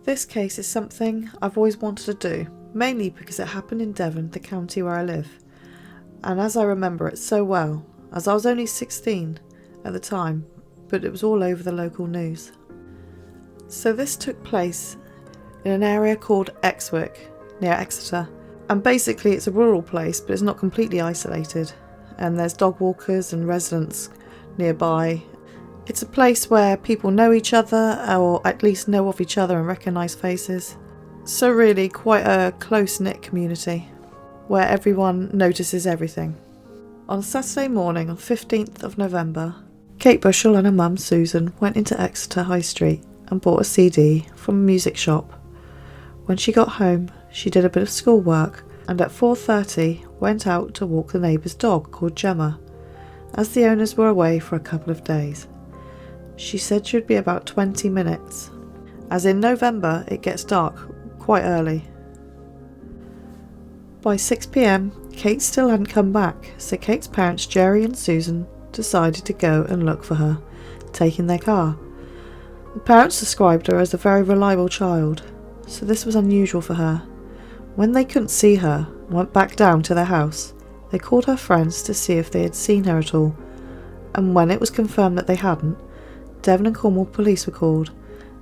This case is something I've always wanted to do, mainly because it happened in Devon, the county where I live, and as I remember it so well, as I was only 16 at the time, but it was all over the local news. So this took place in an area called Exwick, near Exeter, and basically it's a rural place, but it's not completely isolated, and there's dog walkers and residents nearby. It's a place where people know each other, or at least know of each other and recognise faces. So really quite a close-knit community, where everyone notices everything. On Saturday morning, on 15th of November, Kate Bushell and her mum Susan went into Exeter High Street and bought a CD from a music shop. When she got home, she did a bit of schoolwork and at 4:30 went out to walk the neighbour's dog called Gemma, as the owners were away for a couple of days. She said she would be about 20 minutes, as in November it gets dark quite early. By 6 p.m, Kate still hadn't come back, so Kate's parents Jerry and Susan decided to go and look for her, taking their car. The parents described her as a very reliable child, so this was unusual for her. When they couldn't see her and went back down to their house, they called her friends to see if they had seen her at all, and when it was confirmed that they hadn't, Devon and Cornwall police were called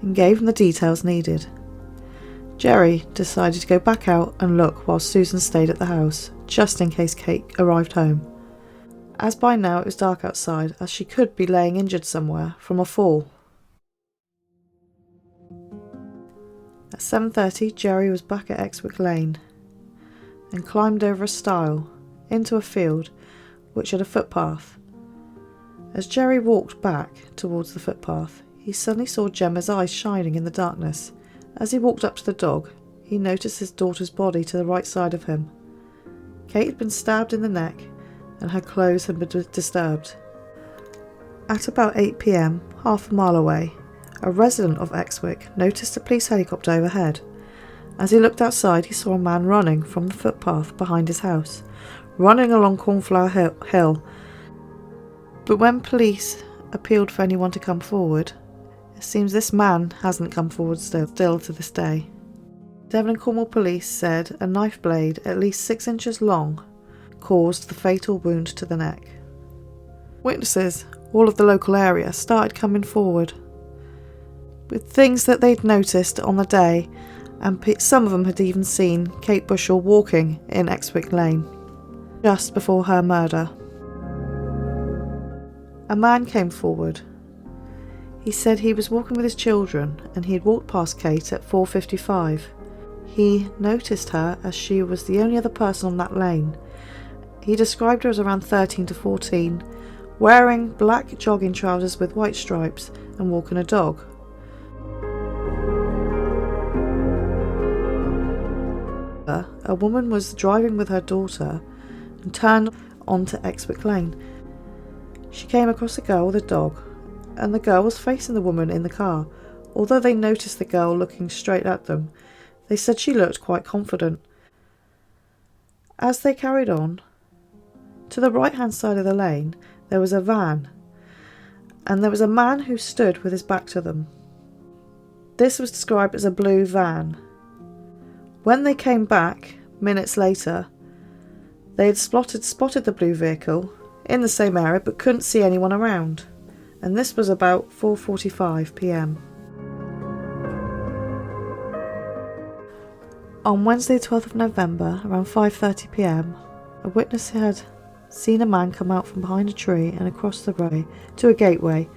and gave them the details needed. Jerry decided to go back out and look while Susan stayed at the house, just in case Kate arrived home, as by now it was dark outside, as she could be laying injured somewhere from a fall. At 7:30, Jerry was back at Exwick Lane and climbed over a stile into a field which had a footpath. As Jerry walked back towards the footpath, he suddenly saw Gemma's eyes shining in the darkness. As he walked up to the dog, he noticed his daughter's body to the right side of him. Kate had been stabbed in the neck and her clothes had been disturbed. At about 8 p.m, half a mile away, a resident of Exwick noticed a police helicopter overhead. As he looked outside, he saw a man running from the footpath behind his house, running along Cornwall Hill. But when police appealed for anyone to come forward, it seems this man hasn't come forward still to this day. Devon and Cornwall police said a knife blade at least 6 inches long caused the fatal wound to the neck. Witnesses, all of the local area, started coming forward with things that they'd noticed on the day, and some of them had even seen Kate Bushell walking in Exwick Lane just before her murder. A man came forward. He said he was walking with his children and he had walked past Kate at 4:55. He noticed her as she was the only other person on that lane. He described her as around 13 to 14, wearing black jogging trousers with white stripes and walking a dog. A woman was driving with her daughter and turned onto Exwick Lane. She came across a girl with a dog, and the girl was facing the woman in the car. Although they noticed the girl looking straight at them, they said she looked quite confident. As they carried on, to the right-hand side of the lane, there was a van, and there was a man who stood with his back to them. This was described as a blue van. When they came back, minutes later, they had spotted the blue vehicle in the same area but couldn't see anyone around, and this was about 4:45 p.m. On Wednesday 12th of November, around 5:30 p.m, a witness had seen a man come out from behind a tree and across the road to a gateway,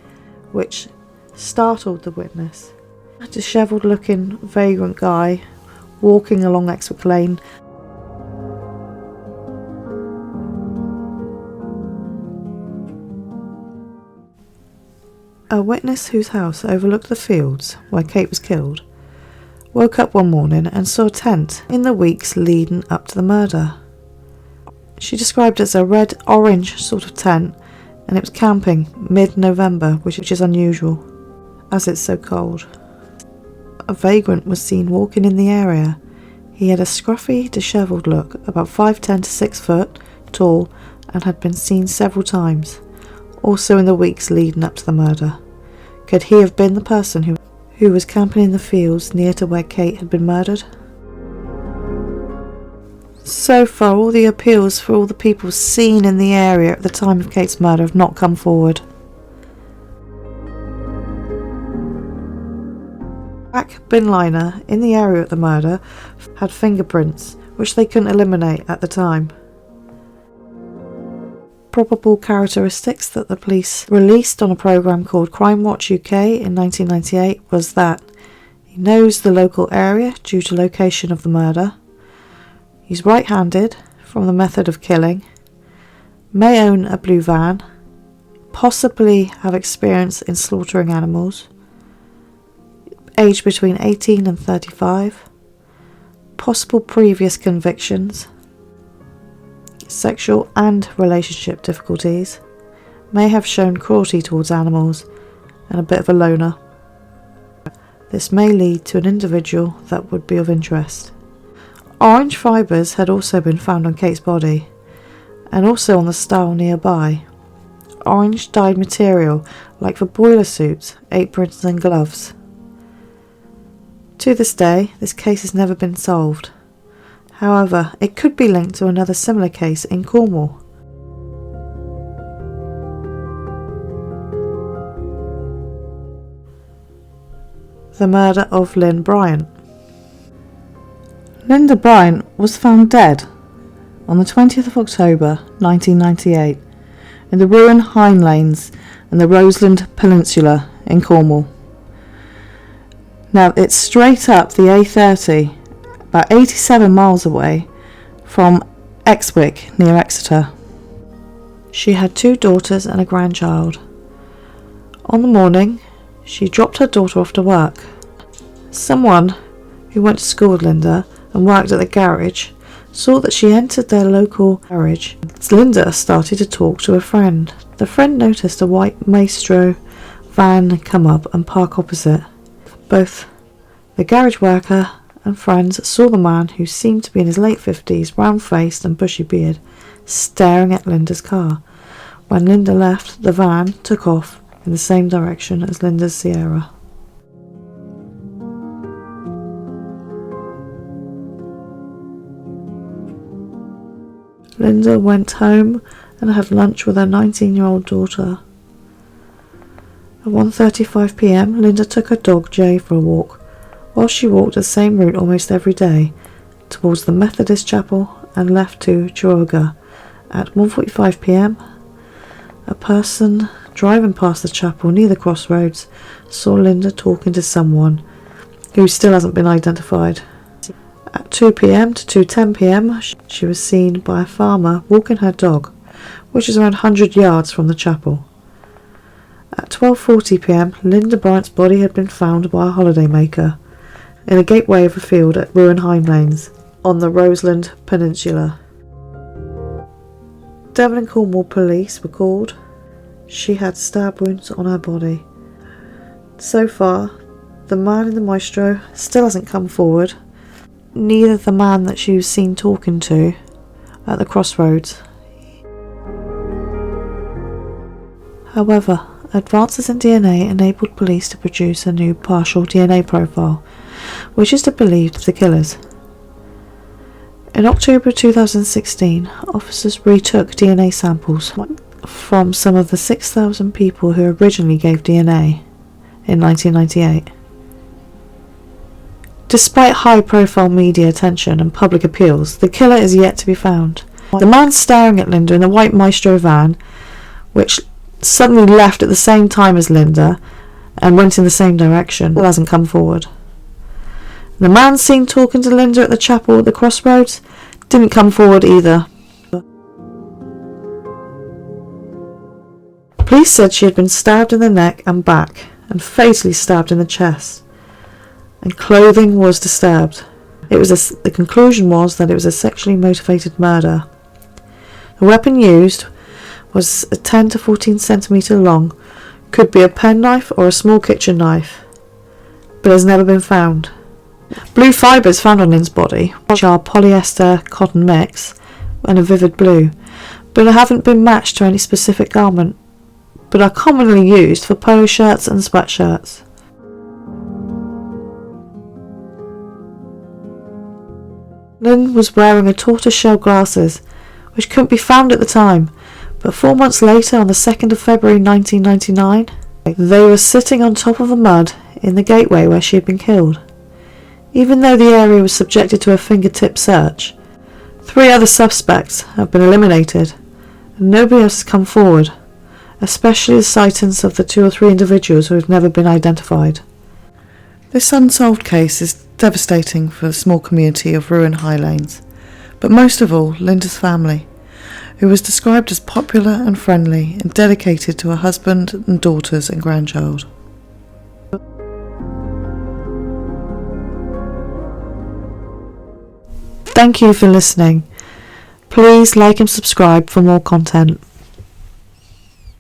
which startled the witness. A dishevelled looking vagrant guy walking along Exwick Lane. A witness whose house overlooked the fields where Kate was killed woke up one morning and saw a tent in the weeks leading up to the murder. She described it as a red-orange sort of tent, and it was camping mid-November, which is unusual as it's so cold. A vagrant was seen walking in the area. He had a scruffy, dishevelled look, about 5'10" to 6 foot tall, and had been seen several times, also in the weeks leading up to the murder. Could he have been the person who was camping in the fields near to where Kate had been murdered. So far, all the appeals for all the people seen in the area at the time of Kate's murder have not come forward. Black bin liner in the area of the murder had fingerprints, which they couldn't eliminate at the time. Probable characteristics that the police released on a programme called Crime Watch UK in 1998 was that he knows the local area due to location of the murder, he's right-handed from the method of killing, may own a blue van, possibly have experience in slaughtering animals, age between 18 and 35, possible previous convictions, sexual and relationship difficulties, may have shown cruelty towards animals, and a bit of a loner. This may lead to an individual that would be of interest. Orange fibres had also been found on Kate's body, and also on the stile nearby. Orange dyed material, like for boiler suits, aprons and gloves. To this day, this case has never been solved. However, it could be linked to another similar case in Cornwall. The murder of Lynda Bryant. Lynda Bryant was found dead on the 20th of October 1998 in the ruined Hine Lanes in the Roseland Peninsula in Cornwall. Now, it's straight up the A30, about 87 miles away from Exwick near Exeter. She had 2 daughters and a grandchild. On the morning, she dropped her daughter off to work. Someone who went to school with Lynda and worked at the garage saw that she entered their local garage. Lynda started to talk to a friend. The friend noticed a white Maestro van come up and park opposite. Both the garage worker and friends saw the man, who seemed to be in his late 50s, round-faced and bushy beard, staring at Lynda's car. When Lynda left, the van took off in the same direction as Lynda's Sierra. Lynda went home and had lunch with her 19-year-old daughter. At 1:35 p.m, Lynda took her dog Jay for a walk. While she walked the same route almost every day, towards the Methodist chapel, and left to Chiroga. At 1:45 p.m, a person driving past the chapel near the crossroads saw Lynda talking to someone who still hasn't been identified. At 2 p.m. to 2:10 p.m, she was seen by a farmer walking her dog, which is around 100 yards from the chapel. At 12:40 p.m, Lynda Bryant's body had been found by a holidaymaker in a gateway of a field at ruined Hine Lanes on the Roseland Peninsula. Devon and Cornwall police were called. She had stab wounds on her body. So far, the man in the Maestro still hasn't come forward. Neither the man that she was seen talking to at the crossroads. However, advances in DNA enabled police to produce a new partial DNA profile, which is to believe the killers. In October 2016, officers retook DNA samples from some of the 6,000 people who originally gave DNA in 1998. Despite high-profile media attention and public appeals, the killer is yet to be found. The man staring at Lynda in the white Maestro van, which suddenly left at the same time as Lynda and went in the same direction, hasn't come forward. The man seen talking to Lynda at the chapel at the crossroads didn't come forward either. Police said she had been stabbed in the neck and back and fatally stabbed in the chest, and clothing was disturbed. The conclusion was that it was a sexually motivated murder. The weapon used was a 10 to 14 centimetre long, could be a penknife or a small kitchen knife, but has never been found. Blue fibres found on Lyn's body, which are polyester cotton mix and a vivid blue, but haven't been matched to any specific garment, but are commonly used for polo shirts and sweatshirts. Lynn was wearing a tortoiseshell glasses, which couldn't be found at the time, but 4 months later, on the 2nd of February 1999, they were sitting on top of the mud in the gateway where she had been killed. Even though the area was subjected to a fingertip search, 3 other suspects have been eliminated, and nobody else has come forward, especially the sightings of the 2 or 3 individuals who have never been identified. This unsolved case is devastating for the small community of Ruin High Lanes, but most of all Lynda's family, who was described as popular and friendly and dedicated to her husband and daughters and grandchild. Thank you for listening. Please like and subscribe for more content.